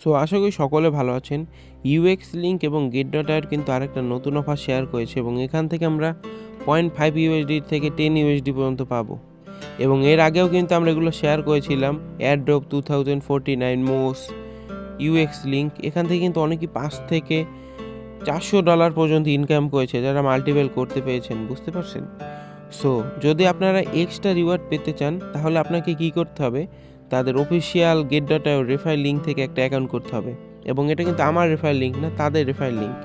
So আশা করি সকলে ভালো আছেন। ইউএক্স লিঙ্ক এবং গেট.আইও কিন্তু আরেকটা নতুন অফার শেয়ার করেছে এবং এখান থেকে আমরা 0.5 ইউএসডি থেকে 10 ইউএসডি পর্যন্ত পাবো। এবং এর আগেও কিন্তু আমরা এগুলো শেয়ার করেছিলাম। এয়ারড্রপ 2049 মোস, ইউএক্স লিঙ্ক, এখান থেকে কিন্তু অনেকেই $5 থেকে $400 পর্যন্ত ইনকাম করেছে, যারা মাল্টিপল করতে পেরেছেন। বুঝতে পারছেন? সো যদি আপনারা এক্সট্রা রিওয়ার্ড পেতে চান তাহলে আপনাকে কি করতে হবে, তাদের অফিসিয়াল গেট.আইও রেফার লিঙ্ক থেকে একটা অ্যাকাউন্ট করতে হবে। এবং এটা কিন্তু আমার রেফার লিঙ্ক না, তাদের রেফার লিঙ্ক।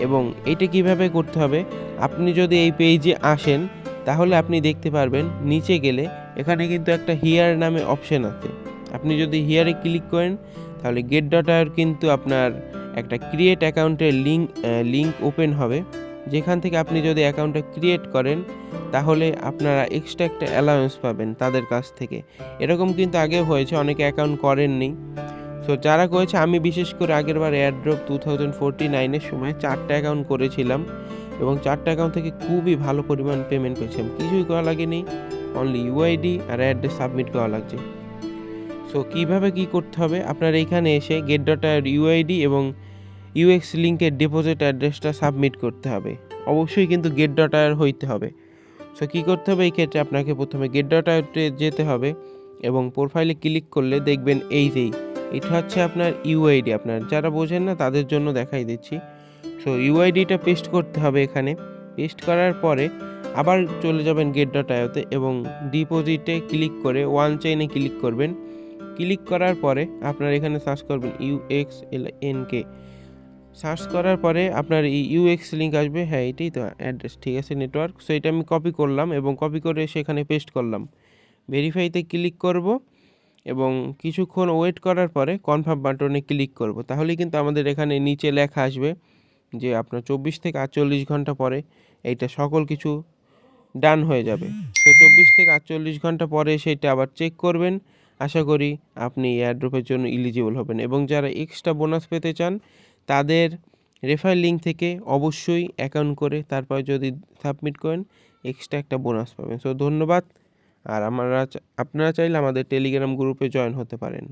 এবং এটা কিভাবে করতে হবে, আপনি যদি এই পেজে আসেন তাহলে আপনি দেখতে পারবেন নিচে গেলে এখানে কিন্তু একটা হিয়ার নামে অপশন আছে। আপনি যদি হিয়ারে ক্লিক করেন তাহলে গেট.আইওর কিন্তু আপনার একটা ক্রিয়েট অ্যাকাউন্টের লিঙ্ক ওপেন হবে, যেখান থেকে আপনি যদি অ্যাকাউন্টটা ক্রিয়েট করেন তাহলে আপনারা এক্সট্রা একটা অ্যালাউন্স পাবেন তাদের কাছ থেকে। এরকম কিন্তু আগেও হয়েছে, অনেকে অ্যাকাউন্ট করেননি। সো যারা করেছে, আমি বিশেষ করে আগেরবার এয়ারড্রপ 2049-এর সময় 4টা অ্যাকাউন্ট করেছিলাম এবং 4টা অ্যাকাউন্ট থেকে খুবই ভালো পরিমাণ পেমেন্ট পেয়েছিলাম। কিছুই করা লাগেনি, অনলি ইউআইডি আর অ্যাড্রেস সাবমিট করা লাগছে। সো কীভাবে কী করতে হবে, আপনার এইখানে এসে গেট.আইওর ইউআইডি এবং ইউএক্স লিঙ্কের ডিপোজিট অ্যাড্রেসটা সাবমিট করতে হবে। অবশ্যই কিন্তু গেট.আইওর হইতে হবে। সো কী করতে হবে, এই ক্ষেত্রে আপনাকে প্রথমে গেট.আইওতে যেতে হবে এবং প্রোফাইলে ক্লিক করলে দেখবেন এটা হচ্ছে আপনার ইউআইডি। আপনার যারা বোঝেন না তাদের জন্য দেখাই দিচ্ছি। সো ইউআইডিটা পেস্ট করতে হবে এখানে। পেস্ট করার পরে আবার চলে যাবেন গেট.আইওতে এবং ডিপোজিটে ক্লিক করে ওয়ান চেইনে ক্লিক করবেন। ক্লিক করার পরে আপনার এখানে সার্চ করবেন UXLNK। সার্চ করার পরে আপনার ইউএক্স লিঙ্ক আসবে। হ্যাঁ, এটাই তো অ্যাড্রেস, ঠিক আছে, নেটওয়ার্ক। সো এটা আমি কপি করলাম এবং কপি করে সেখানে পেস্ট করলাম। ভেরিফাইতে ক্লিক করব এবং কিছুক্ষণ ওয়েট করার পরে কনফার্ম বাটনে ক্লিক করব। তাহলেই কিন্তু আমাদের এখানে নিচে লেখা আসবে যে আপনার 24 থেকে 48 ঘন্টা পরে এইটা সকল কিছু ডান হয়ে যাবে। তো 24 থেকে 48 ঘন্টা পরে সেটা আবার চেক করবেন। আশা করি আপনি এয়ারড্রপের জন্য এলিজিবল হবেন। এবং যারা এক্সট্রা বোনাস পেতে চান তাদের রেফার লিঙ্ক থেকে অবশ্যই অ্যাকাউন্ট করে তারপর যদি সাবমিট করেন এক্সট্রা একটা বোনাস পাবেন। সো ধন্যবাদ। আর আপনারা চাইলে আমাদের টেলিগ্রাম গ্রুপে জয়েন হতে পারেন।